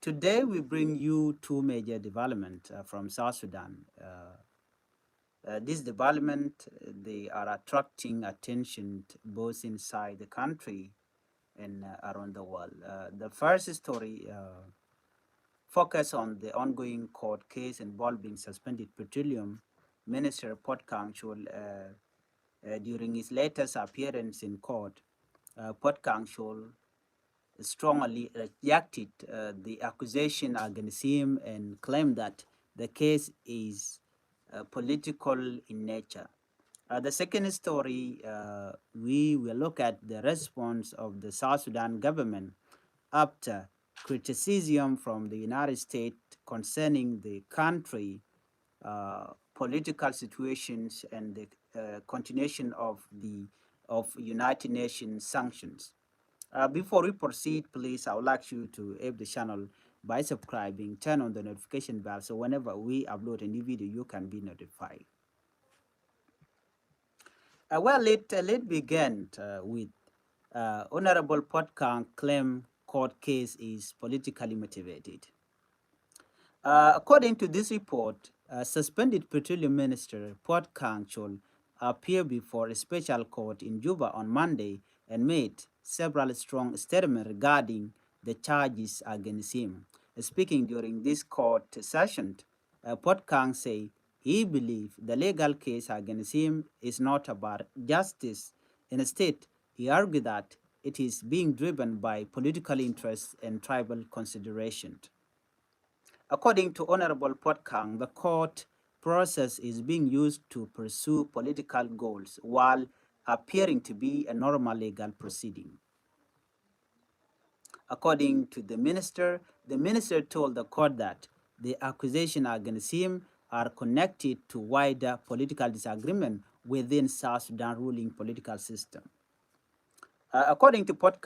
Today we bring you two major developments from South Sudan. This development, they are attracting attention both inside the country and around the world. The first story focus on the ongoing court case involving suspended petroleum minister Puot Kang during his latest appearance in court. Puot Kang strongly rejected the accusation against him and claimed that the case is political in nature. The second story, we will look at the response of the South Sudan government after criticism from the United States concerning the country political situations and the continuation of the United Nations sanctions. Before we proceed, please, I would like you to help the channel by subscribing, turn on the notification bell so whenever we upload a new video, you can be notified. Let begin with Honorable Puot Kang claim court case is politically motivated. According to this report, suspended petroleum minister Puot Kang Chol appeared before a special court in Juba on Monday and made several strong statements regarding the charges against him. Speaking during this court session, Puot Kang said he believes the legal case against him is not about justice. Instead, he argued that it is being driven by political interests and tribal considerations. According to Honorable Puot Kang, the court process is being used to pursue political goals while appearing to be a normal legal proceeding. According to the minister told the court that the accusations against him are connected to wider political disagreement within South Sudan ruling political system. According to Puot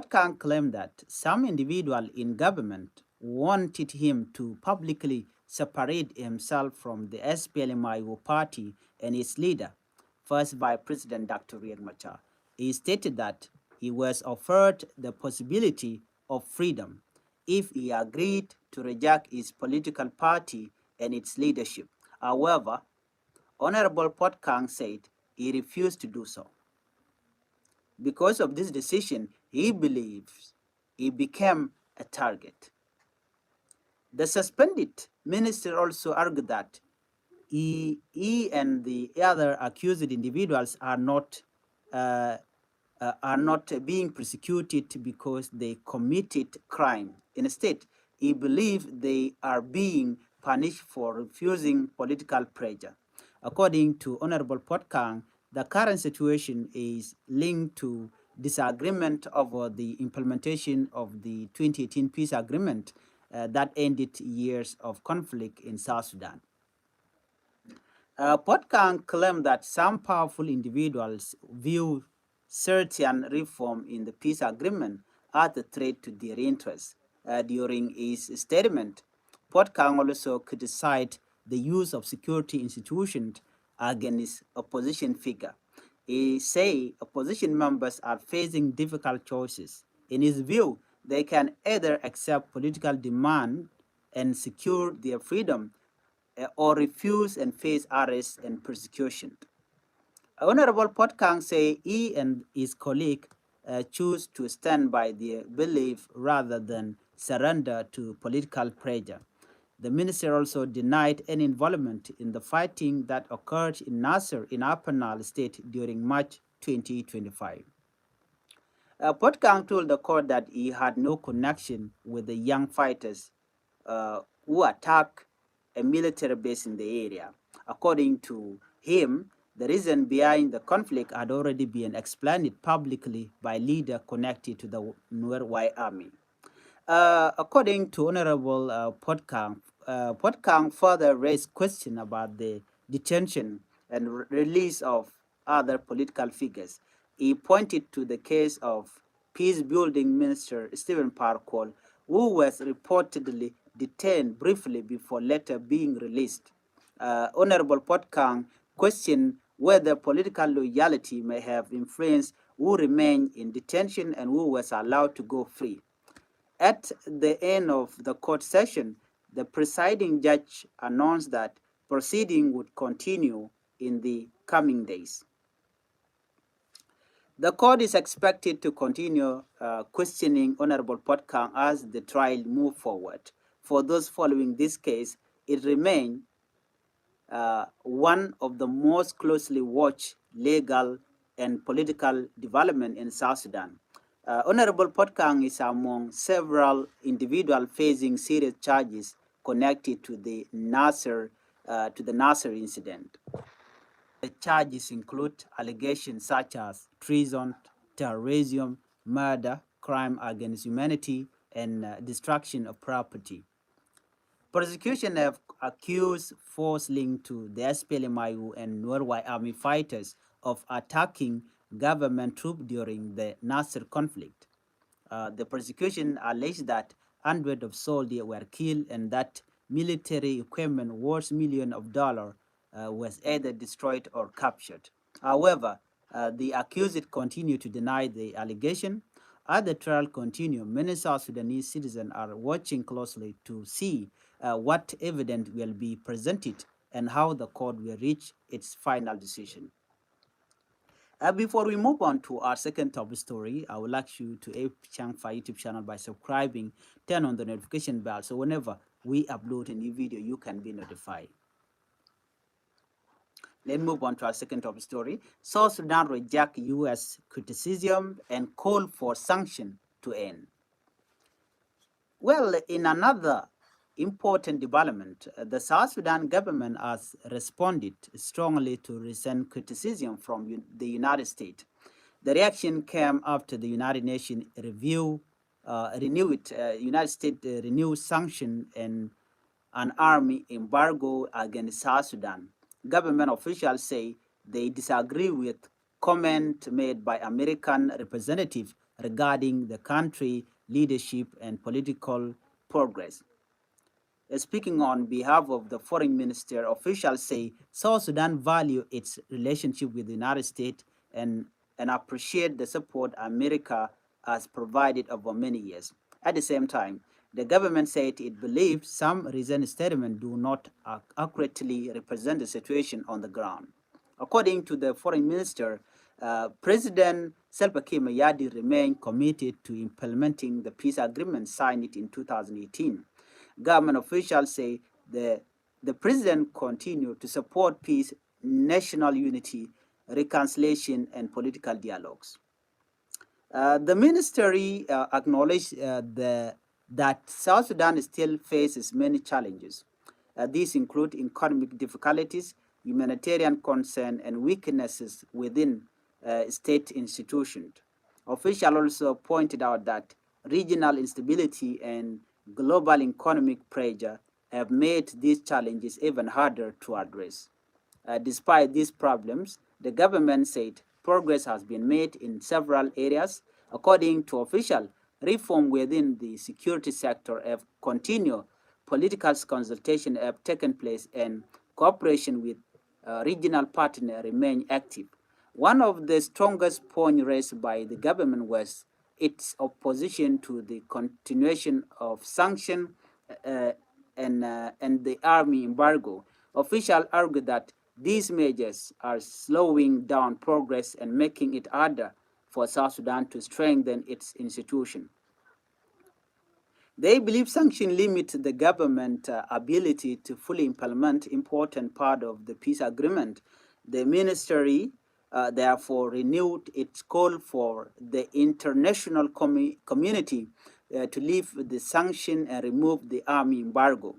Kang claimed that some individual in government wanted him to publicly separate himself from the SPLMIO party and its leader, first Vice President Dr. Riek Machar. He stated that he was offered the possibility of freedom if he agreed to reject his political party and its leadership. However, Honorable Puot Kang said he refused to do so. Because of this decision, he believes he became a target. The suspended minister also argued that he and the other accused individuals are not being persecuted because they committed crime. Instead, he believed they are being punished for refusing political pressure. According to Honorable Puot Kang, the current situation is linked to disagreement over the implementation of the 2018 peace agreement that ended years of conflict in South Sudan. Puot Kang claimed that some powerful individuals view certain reform in the peace agreement as a threat to their interests. During his statement, Puot Kang also criticized the use of security institutions against opposition figure. He said opposition members are facing difficult choices. In his view, they can either accept political demand and secure their freedom or refuse and face arrest and persecution. Honorable Puot Kang said he and his colleague choose to stand by their belief rather than surrender to political pressure. The minister also denied any involvement in the fighting that occurred in Nasser in Upper Nile State during March 2025. Puot Kang told the court that he had no connection with the young fighters who attacked a military base in the area. According to him, the reason behind the conflict had already been explained publicly by leaders connected to the Nuer White Army. According to Honorable Puot Kang further raised questions about the detention and release of other political figures. He pointed to the case of peace-building minister Stephen Parkour, who was reportedly detained briefly before later being released. Honorable Puot Kang questioned whether political loyalty may have influenced who remained in detention and who was allowed to go free. At the end of the court session, the presiding judge announced that proceedings would continue in the coming days. The court is expected to continue questioning Honorable Puot Kang as the trial moves forward. For those following this case, it remains one of the most closely watched legal and political development in South Sudan. Honorable Puot Kang is among several individuals facing serious charges connected to the Nasser incident. The charges include allegations such as treason, terrorism, murder, crime against humanity, and destruction of property. Prosecution have accused force linked to the SPLMIU and Norway army fighters of attacking government troops during the Nasser conflict. The prosecution alleged that hundreds of soldiers were killed and that military equipment worth millions of dollars was either destroyed or captured. However, the accused continue to deny the allegation. As the trial continues, many South Sudanese citizens are watching closely to see what evidence will be presented and how the court will reach its final decision. Before we move on to our second top story, I would like you to help Changfied YouTube channel by subscribing, turn on the notification bell so whenever we upload a new video, you can be notified. Let's move on to our second top story. South Sudan reject U.S. criticism and call for sanctions to end. Well, in another important development, the South Sudan government has responded strongly to recent criticism from the United States. The reaction came after the United Nations United States renewed sanction and an army embargo against South Sudan. Government officials say they disagree with comment made by American representatives regarding the country leadership and political progress. Speaking on behalf of the foreign minister, officials say South Sudan value its relationship with the United States and appreciate the support America has provided over many years. At the same time, the government said it believes some recent statements do not accurately represent the situation on the ground. According to the foreign minister, President Salva Kiir Mayardit remained committed to implementing the peace agreement signed in 2018. Government officials say the president continued to support peace, national unity, reconciliation, and political dialogues. The ministry acknowledged that South Sudan still faces many challenges. These include economic difficulties, humanitarian concern, and weaknesses within state institutions. Officials also pointed out that regional instability and global economic pressure have made these challenges even harder to address. Despite these problems, the government said progress has been made in several areas. According to officials, reform within the security sector have continued, political consultation have taken place, and cooperation with regional partners remain active. One of the strongest points raised by the government was its opposition to the continuation of sanctions and the army embargo. Officials argue that these measures are slowing down progress and making it harder for South Sudan to strengthen its institution. They believe sanctions limit the government's ability to fully implement important part of the peace agreement. The ministry therefore renewed its call for the international community to lift the sanction and remove the army embargo.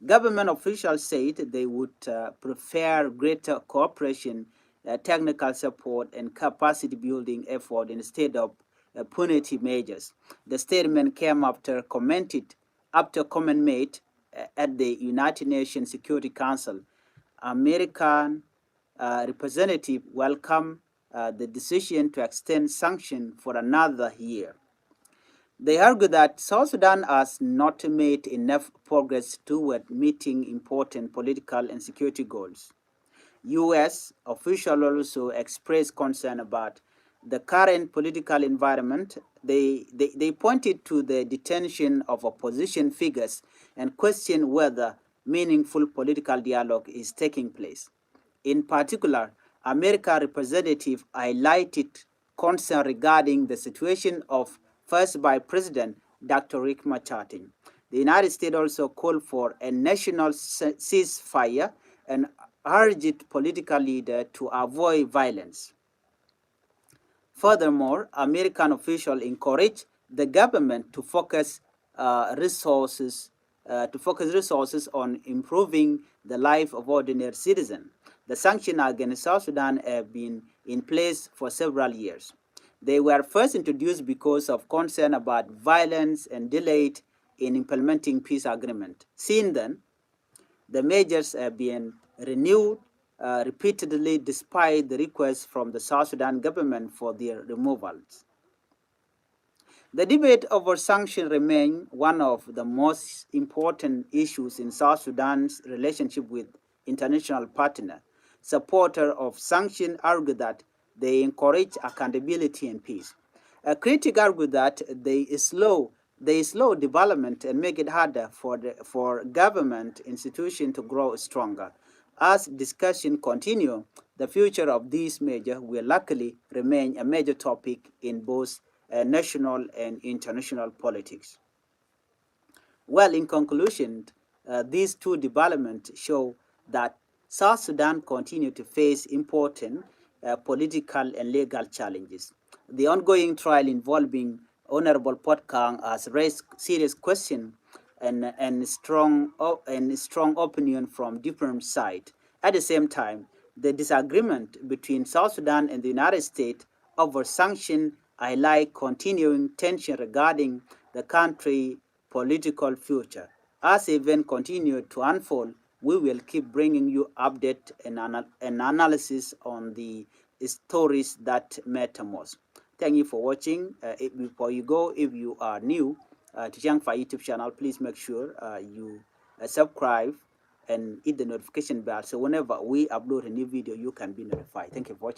Government officials said they would prefer greater cooperation, technical support, and capacity building effort instead of punitive measures. The statement came after comment made at the United Nations Security Council. American representative welcomed the decision to extend sanctions for another year. They argue that South Sudan has not made enough progress toward meeting important political and security goals. U.S. officials also expressed concern about the current political environment, they pointed to the detention of opposition figures and questioned whether meaningful political dialogue is taking place. In particular, America representative highlighted concern regarding the situation of first Vice President Dr. Riek Machar. The United States also called for a national ceasefire and urged political leaders to avoid violence. Furthermore, American officials encouraged the government to focus resources on improving the life of ordinary citizens. The sanctions against South Sudan have been in place for several years. They were first introduced because of concern about violence and delay in implementing peace agreement. Since then, the measures have been renewed repeatedly despite the requests from the South Sudan government for their removals. The debate over sanctions remains one of the most important issues in South Sudan's relationship with international partners. Supporters of sanctions argue that they encourage accountability and peace. Critics argue that they slow development and make it harder for government institutions to grow stronger. As discussion continue, the future of these measures will likely remain a major topic in both national and international politics. Well, in conclusion, these two developments show that South Sudan continues to face important political and legal challenges. The ongoing trial involving Honorable Puot Kang has raised serious questions and strong opinion from different sides. At the same time, the disagreement between South Sudan and the United States over sanctions highlight continuing tension regarding the country's political future. As events continue to unfold, we will keep bringing you updates and analysis on the stories that matter most. Thank you for watching. Before you go, if you are new to Changfied YouTube channel, please make sure you subscribe and hit the notification bell so whenever we upload a new video, you can be notified. Thank you for watching.